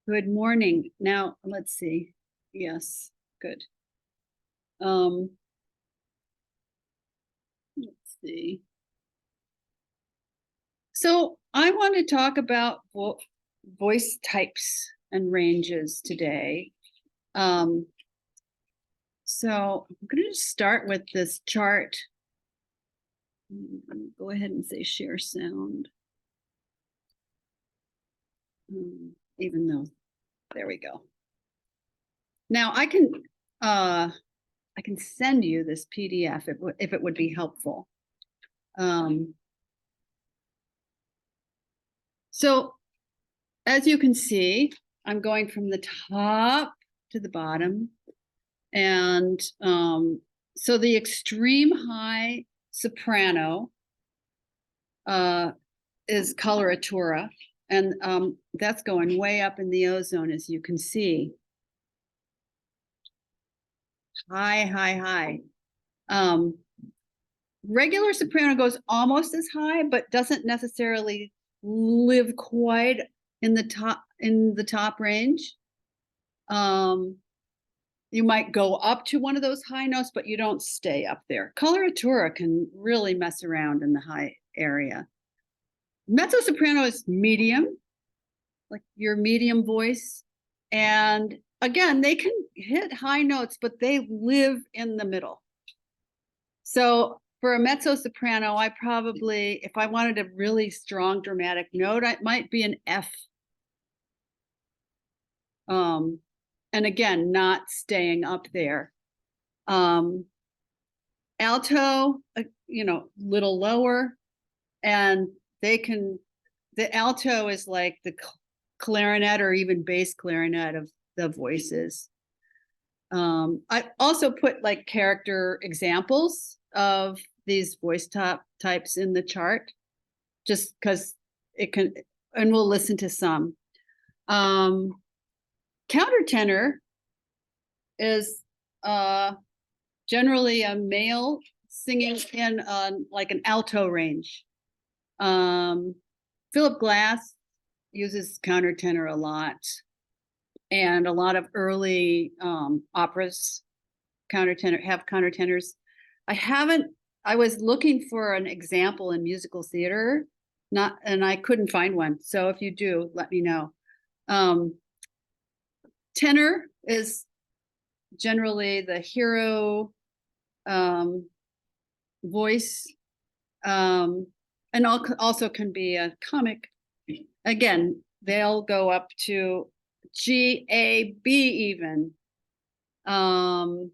Good morning. Now, let's see. Yes, good. Let's see. So I want to talk about voice types and ranges today. So I'm going to start with this chart. Go ahead and say share sound. Even though, there we go. Now I can send you this PDF if it would be helpful. So as you can see, I'm going from the top to the bottom. And so the extreme high soprano is coloratura. And that's going way up in the ozone, as you can see. High, high, high. Regular soprano goes almost as high, but doesn't necessarily live quite in the top range. You might go up to one of those high notes, but you don't stay up there. Coloratura can really mess around in the high area. Mezzo soprano is medium, like your medium voice. And again, they can hit high notes, but they live in the middle. So for a mezzo soprano, I probably, if I wanted a really strong dramatic note, it might be an F. And again, not staying up there. Alto, little lower, and the alto is like the clarinet or even bass clarinet of the voices. I also put like character examples of these voice types in the chart, just because it can, and we'll listen to some. Countertenor is generally a male singing in like an alto range. Philip Glass uses countertenor a lot, and a lot of early operas have countertenors. I was looking for an example in musical theater, and I couldn't find one. So if you do, let me know. Tenor is generally the hero voice, and also can be a comic. Again, they'll go up to G, A, B even. And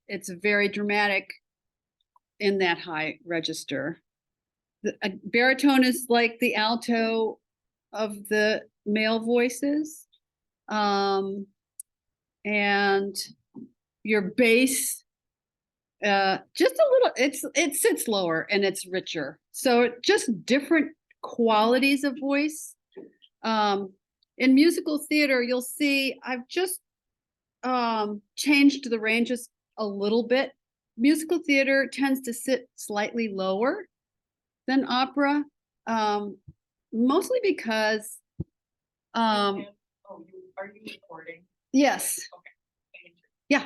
it's very dramatic in that high register. The baritone is like the alto of the male voices. And your bass, just a little, it sits lower and it's richer. So just different qualities of voice. In musical theater, you'll see I've just changed the ranges a little bit. Musical theater tends to sit slightly lower than opera, mostly because are you recording? Yes. Okay. Yeah.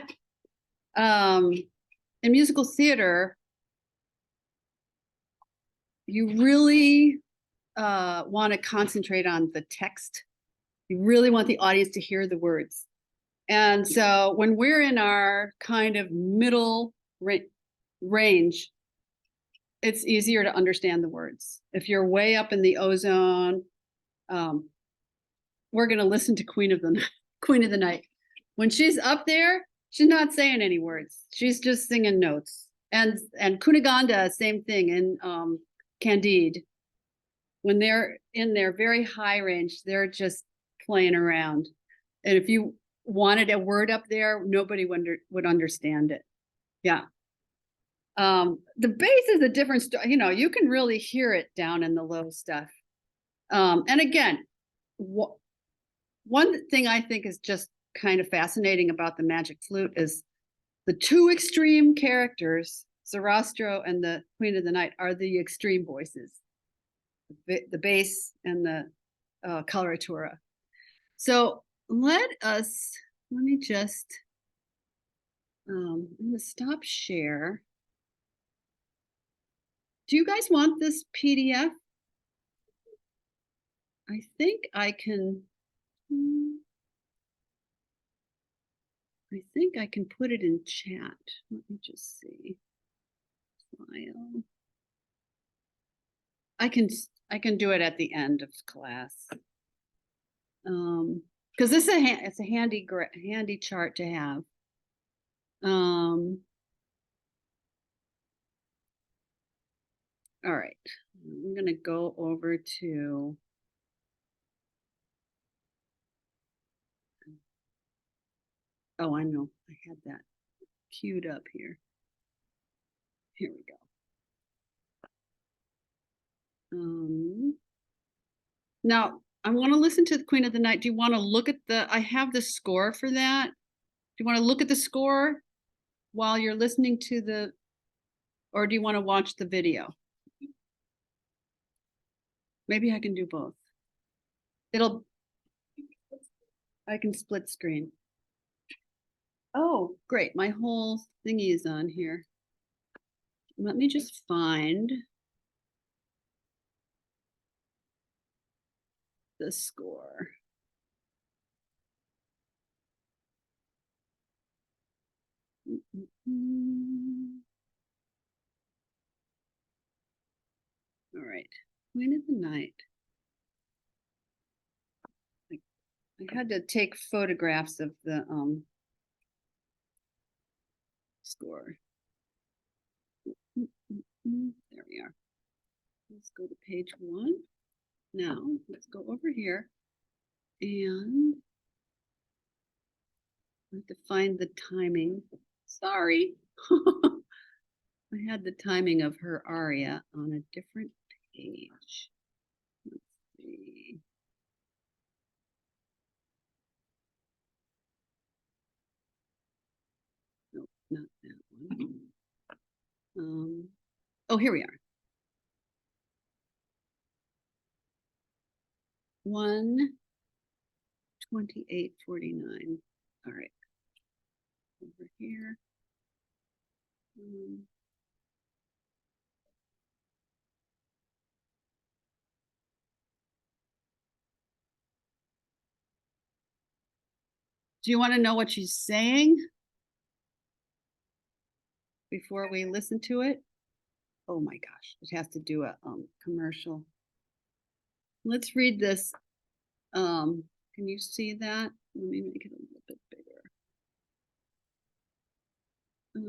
In musical theater, you really want to concentrate on the text. You really want the audience to hear the words. And so when we're in our kind of middle range, it's easier to understand the words. If you're way up in the ozone, we're going to listen to Queen of the Night. When she's up there, she's not saying any words. She's just singing notes. And Cunegonda, same thing in Candide. When they're in their very high range, they're just playing around. And if you wanted a word up there, nobody would understand it. Yeah. The bass is a different story. You can really hear it down in the low stuff. And again, one thing I think is just kind of fascinating about the magic flute is the two extreme characters, Sarastro and the Queen of the Night, are the extreme voices. the base and the coloratura. So let me just, I'm gonna stop share. Do you guys want this PDF? I think I can, I think I can put it in chat. Let me just see. File. I can do it at the end of class. Because this is it's a handy chart to have. All right, I'm gonna go over to. Oh, I know, I had that queued up here. Here we go. Now I want to listen to the Queen of the Night. Do you want to look at I have the score for that. Do you want to look at the score while you're listening to or do you want to watch the video? Maybe I can do both. I can split screen. Oh, great. My whole thingy is on here. Let me just find the score. All right, Queen of the Night. I had to take photographs of the score. There we are. Let's go to page 1. Now let's go over here and I have to find the timing. Sorry. I had the timing of her aria on a different page. Let's see. Nope, not that one. Oh, here we are. 1:28:49. All right. Over here. Do you want to know what she's saying before we listen to it? Oh my gosh, it has to do a commercial. Let's read this. Can you see that? Let me make it a little bit bigger. I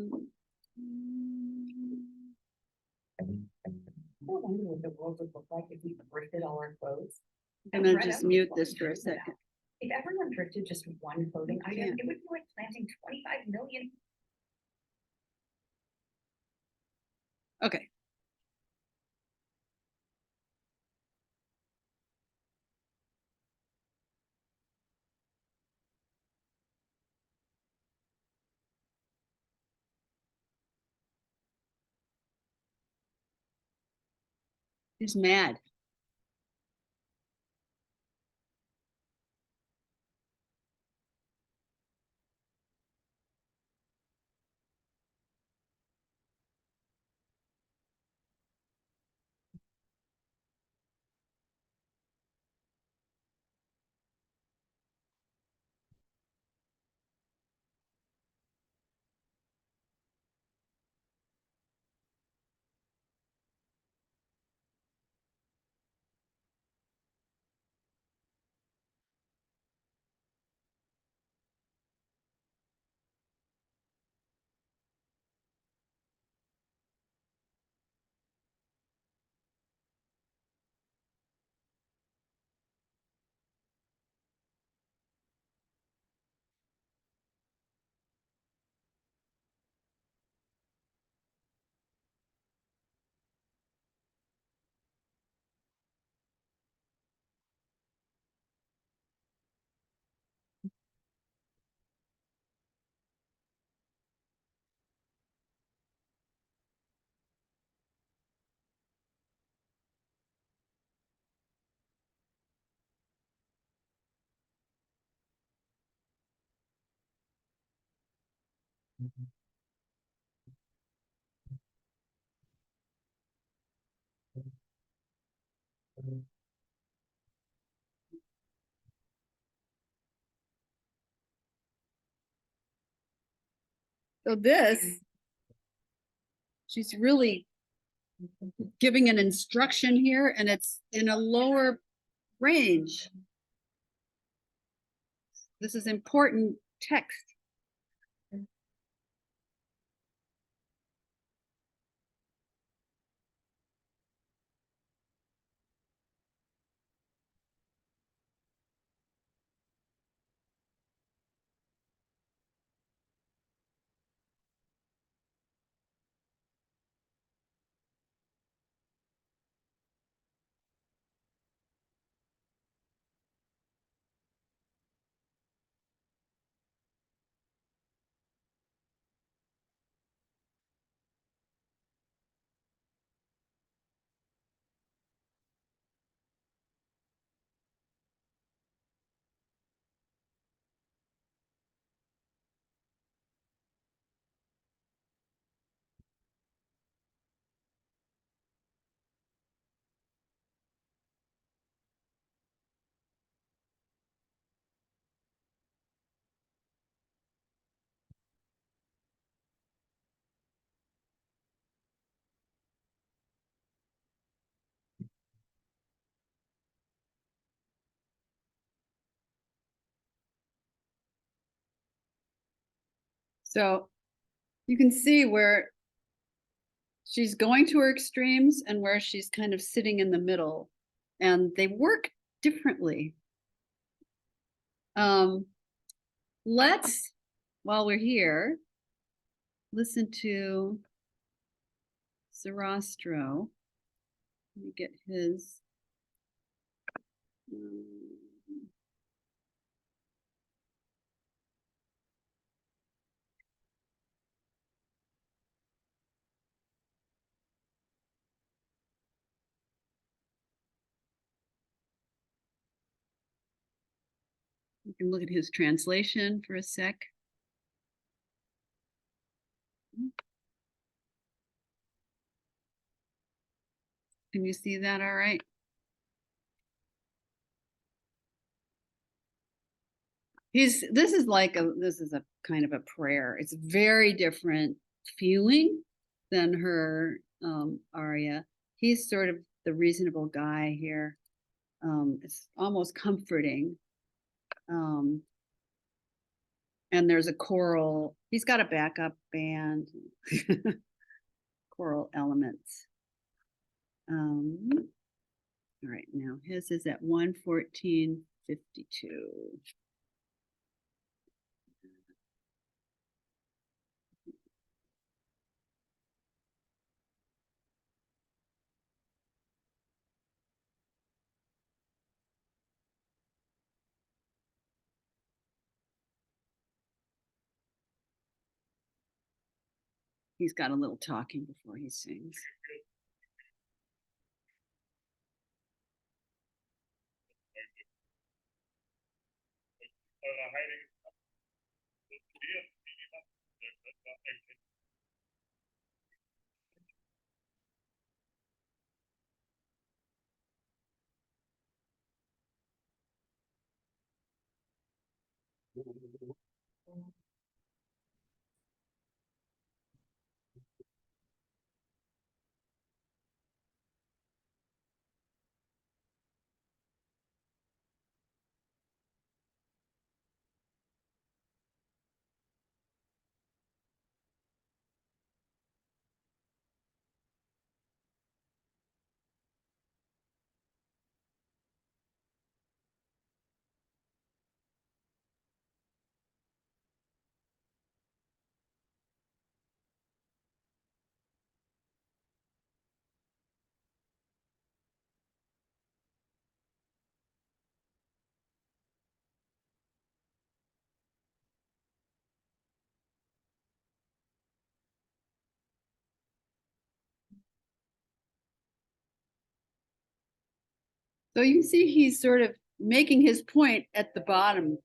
wonder what the world would look like if we thrifted all our clothes. I'm gonna just mute this for a second. If everyone thrifted just one clothing item, it would be like planting 25 million. Okay. He's mad. So this, she's really giving an instruction here, and it's in a lower range. This is important text. So you can see where she's going to her extremes and where she's kind of sitting in the middle, and they work differently. Let's, while we're here, listen to Sarastro. Let me get his. You can look at his translation for a sec. Can you see that all right? This is like this is a kind of a prayer. It's very different feeling than her aria. He's sort of the reasonable guy here. It's almost comforting. And there's a choral. He's got a backup band, choral elements. All right, now his is at 114.52. He's got a little talking before he sings. So you see he's sort of making his point at the bottom.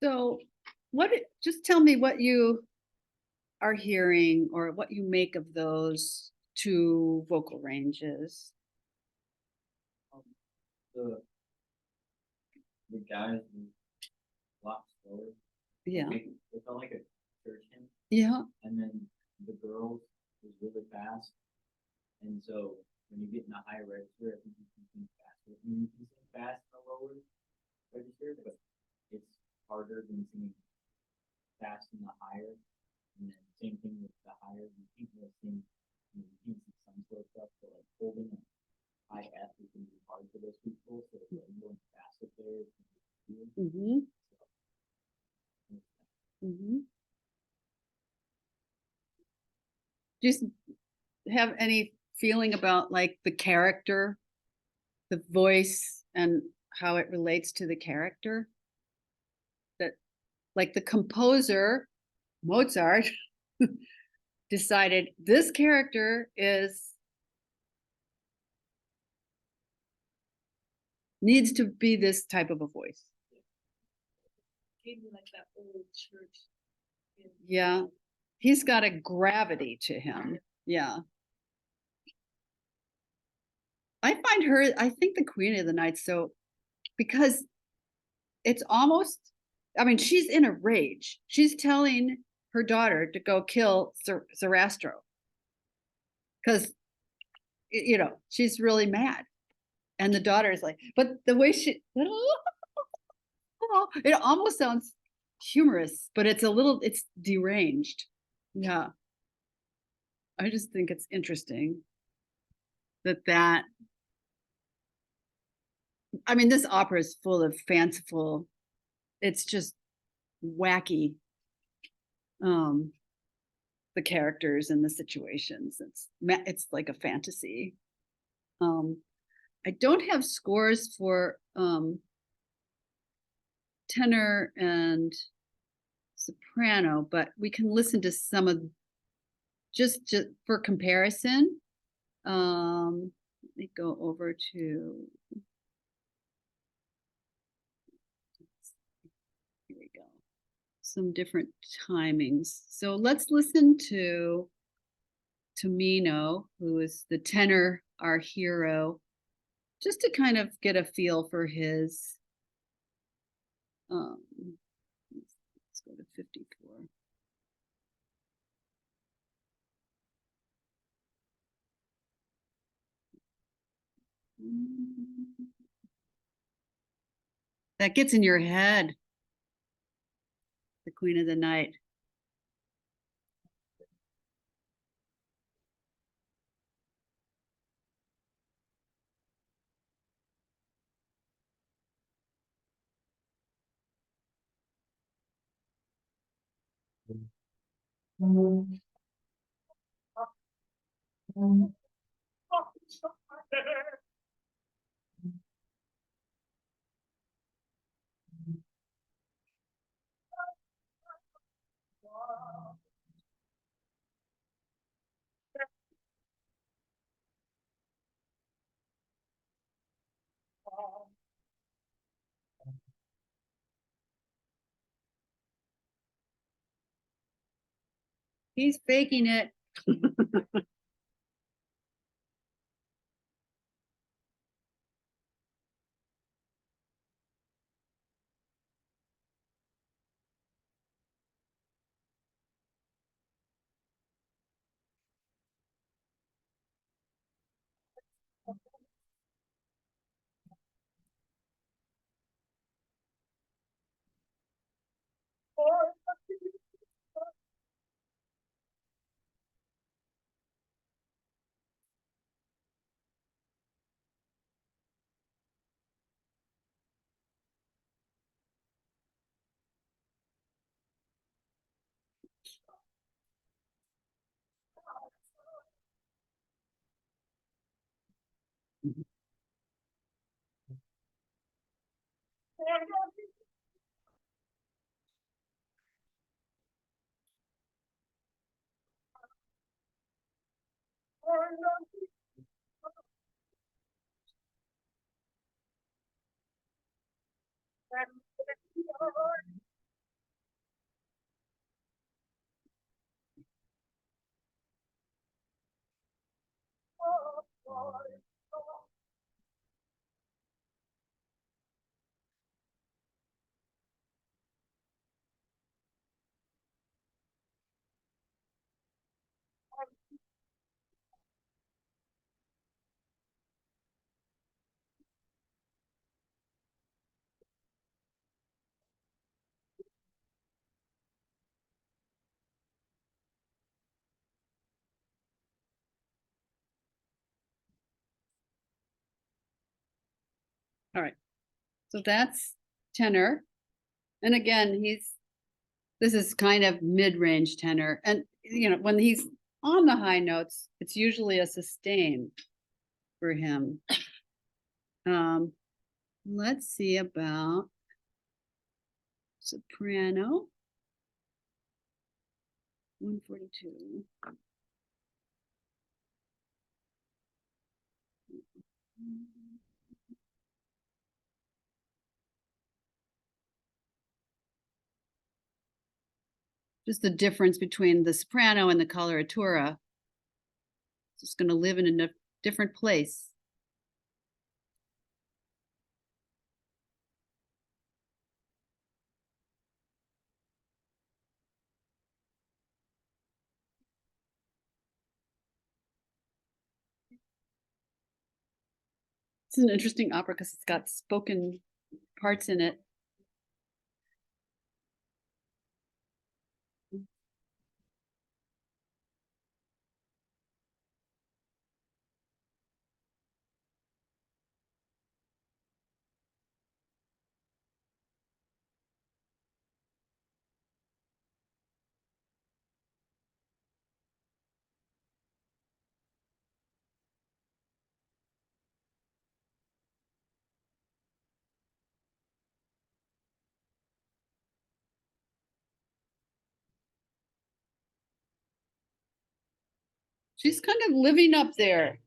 So just tell me what you are hearing or what you make of those two vocal ranges. The the guys was a lot slower. Yeah, It felt like a church hymn, yeah, and then the girls was really fast. And so when you get in a high register, I think you can sing faster. I mean, you can sing fast in a lower register, but it's harder than singing fast in the higher. And then same thing with the higher. You can't really sing. You can sing some sort of stuff, but like holding a high F is going to be hard for those people. So like going fast up there. mm-hmm, mm-hmm. Do you have any feeling about like the character, the voice, and how it relates to the character? That like the composer, Mozart, decided this character needs to be this type of a voice. Gave me like that old church. Yeah. He's got a gravity to him. Yeah. I think the Queen of the Night, so because it's almost, I mean, she's in a rage. She's telling her daughter to go kill Zarastro because, she's really mad. And the daughter is like, but the way it almost sounds humorous, but it's deranged. Yeah. I just think it's interesting that I mean, this opera is full of fanciful, it's just wacky. Um, the characters and the situations. It's like a fantasy. Um, I don't have scores for tenor and soprano, but we can listen to some of just for comparison. Let me go over to, here we go, some different timings. So let's listen to Tomino, who is the tenor, our hero, just to kind of get a feel for his, let's go to 54. That gets in your head, the Queen of the Night. He's faking it. All right. So that's tenor. And again, this is kind of mid-range tenor. And, you know, when he's on the high notes, it's usually a sustain for him. Let's see about soprano. 142. Just the difference between the soprano and the coloratura. It's just going to live in a different place. It's an interesting opera because it's got spoken parts in it. She's kind of living up there.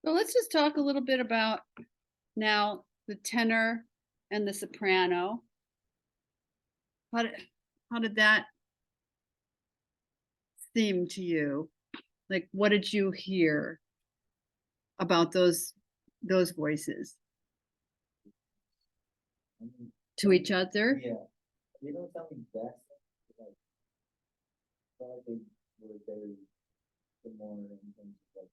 So let's just talk a little bit about now the tenor and the soprano. How did that seem to you? Like, what did you hear about those voices I mean, to each other? yeah, they don't tell me best, like, I felt like they were very similar in terms of like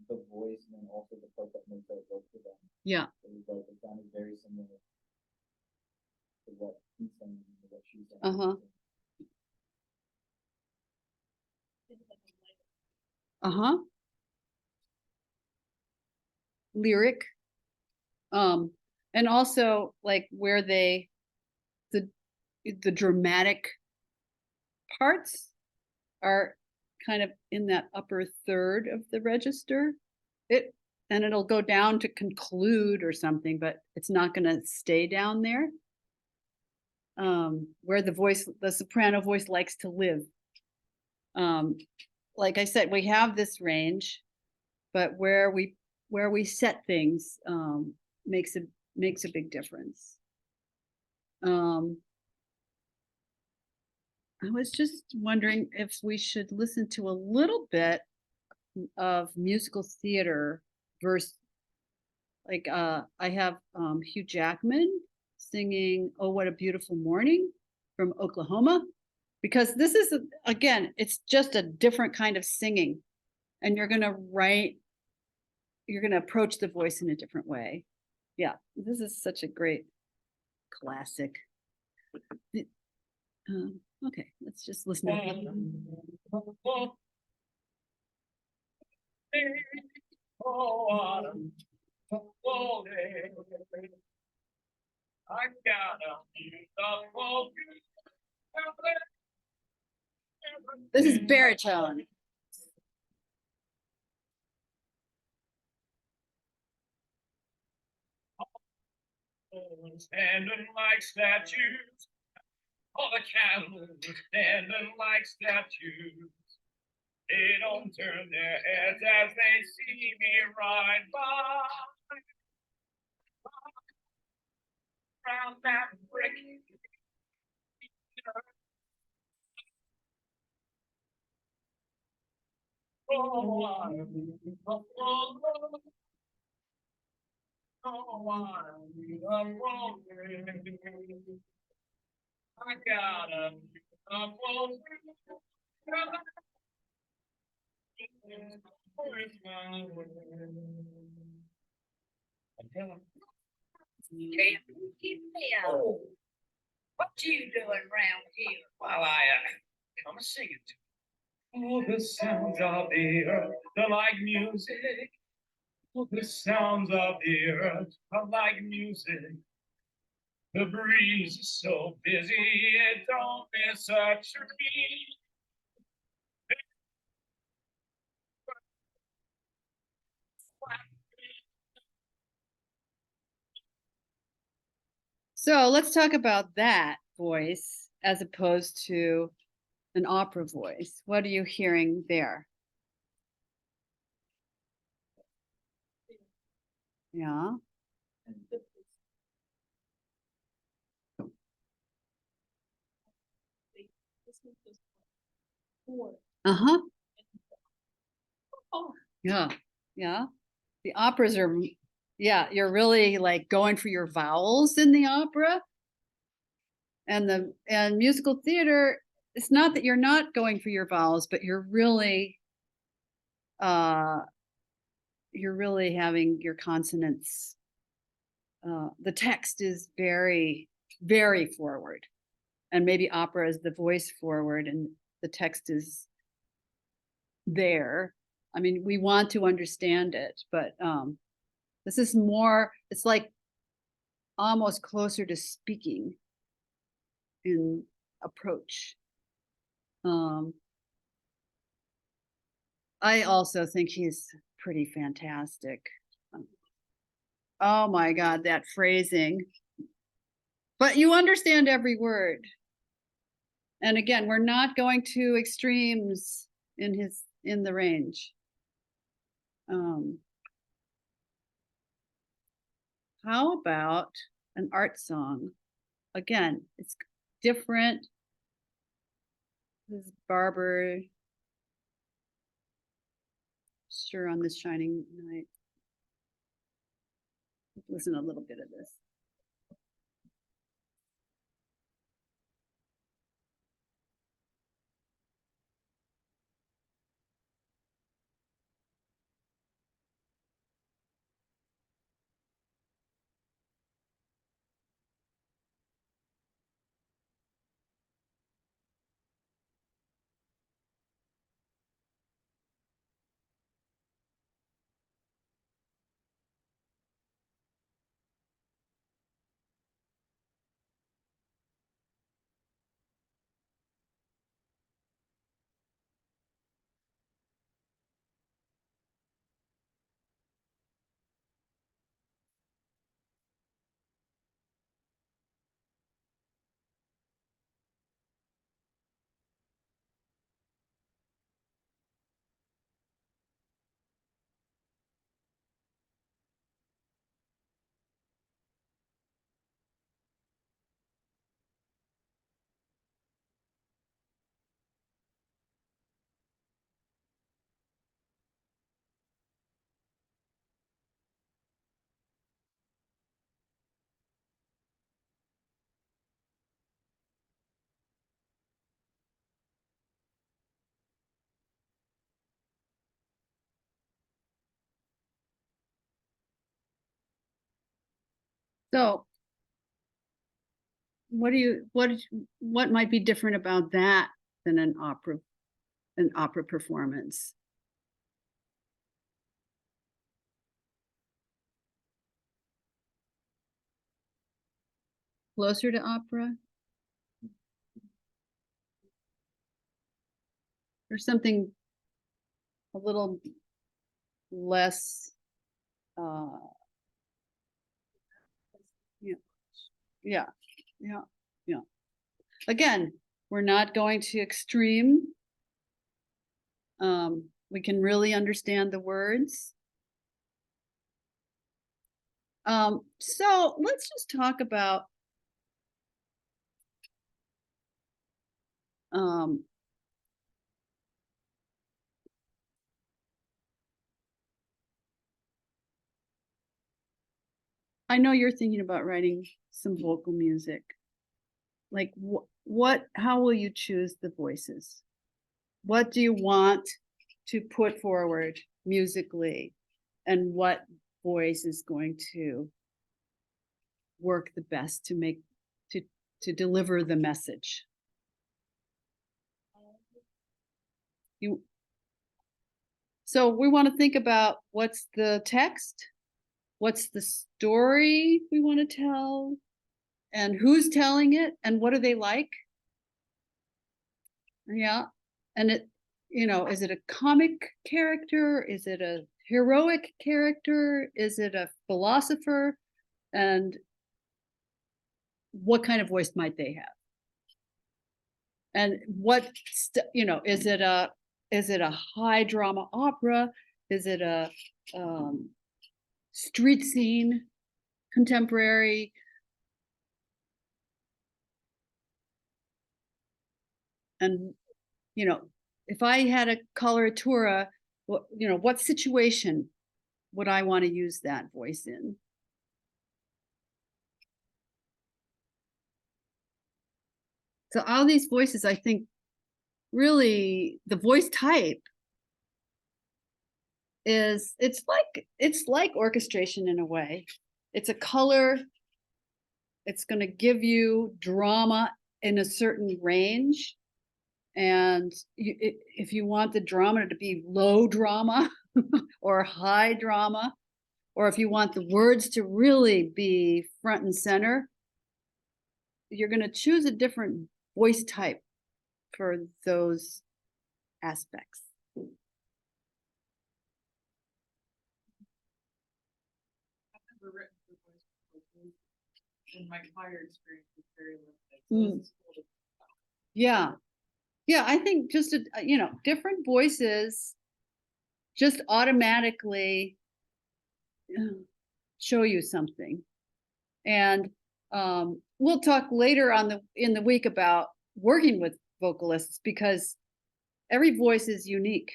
the voice and then also the part that makes it work for them. Yeah. It was like, it sounded very similar to what he's saying and what she's saying. Uh-huh. Uh-huh. Lyric. And also like where the dramatic parts are kind of in that upper third of the register. And it'll go down to conclude or something, but it's not going to stay down there. Where the soprano voice likes to live. Like I said, we have this range, but where we set things makes a big difference. I was just wondering if we should listen to a little bit of musical theater versus like I have Hugh Jackman singing "Oh What a Beautiful Morning" from Oklahoma, because this is again, it's just a different kind of singing, and you're going to approach the voice in a different way. Yeah, this is such a great classic. Okay, let's just listen to it. This is baritone. Standing like statues, all the candles standing like statues. They don't turn their heads as they see me ride by. Round that brick. I got a What you doing around here? While I'm singing to all the sounds of the earth, they're like music. All the sounds of the earth are like music. The breeze is so busy, it don't miss a tree. So let's talk about that voice as opposed to an opera voice. What are you hearing there? Yeah. And Uh-huh. Yeah. Yeah. The operas are, yeah, you're really like going for your vowels in the opera. And musical theater, it's not that you're not going for your vowels, but uh you're really having your consonants. The text is very, very forward. And maybe opera is the voice forward and the text is there. I mean, we want to understand it, but this is more, it's like almost closer to speaking in approach. I also think he's pretty fantastic. Oh my God, that phrasing. But you understand every word. And again, we're not going to extremes in the range. How about an art song? Again, it's different. This is Barber. Sure, on this shining night. Listen a little bit of this. So what might be different about that than an opera performance? Closer to opera? Or something a little less, yeah, yeah, yeah, yeah. Again, we're not going to extreme. We can really understand the words. So let's just talk about I know you're thinking about writing some vocal music. Like how will you choose the voices? What do you want to put forward musically? And what voice is going to work the best to deliver the message? So we want to think about what's the text, what's the story we want to tell, and who's telling it, and what are they like? Yeah. And is it a comic character? Is it a heroic character? Is it a philosopher? And what kind of voice might they have? And is it a high drama opera? Is it a street scene, contemporary? And if I had a coloratura, what situation would I want to use that voice in? So all these voices, I think, really the voice type it's like orchestration in a way. It's a color. It's going to give you drama in a certain range. And if you want the drama to be low drama or high drama, or if you want the words to really be front and center, you're going to choose a different voice type for those aspects. I've never written for voice performance, and my prior experience is very limited. So this is cool. Yeah. Yeah, I think just different voices just automatically show you something. And we'll talk later in the week about working with vocalists, because every voice is unique.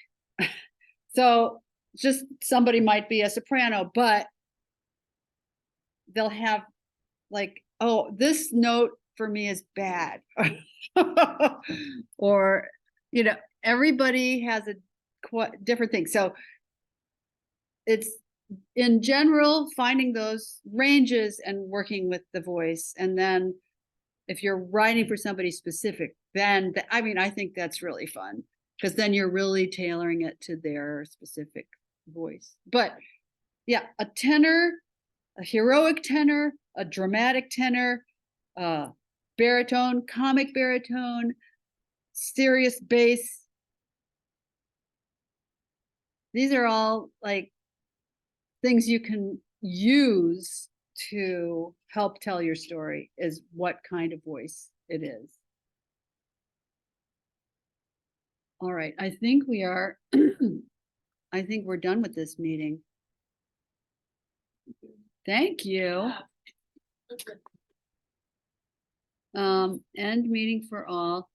So just somebody might be a soprano, but they'll have like, oh, this note for me is bad. Or, everybody has a different thing. So it's in general finding those ranges and working with the voice. And then if you're writing for somebody specific, then I think that's really fun, because then you're really tailoring it to their specific voice. But yeah, a tenor, a heroic tenor, a dramatic tenor, baritone, comic baritone, serious bass. These are all like things you can use to help tell your story, is what kind of voice it is. All right, I think we are, I think we're done with this meeting. Thank you. End meeting for all.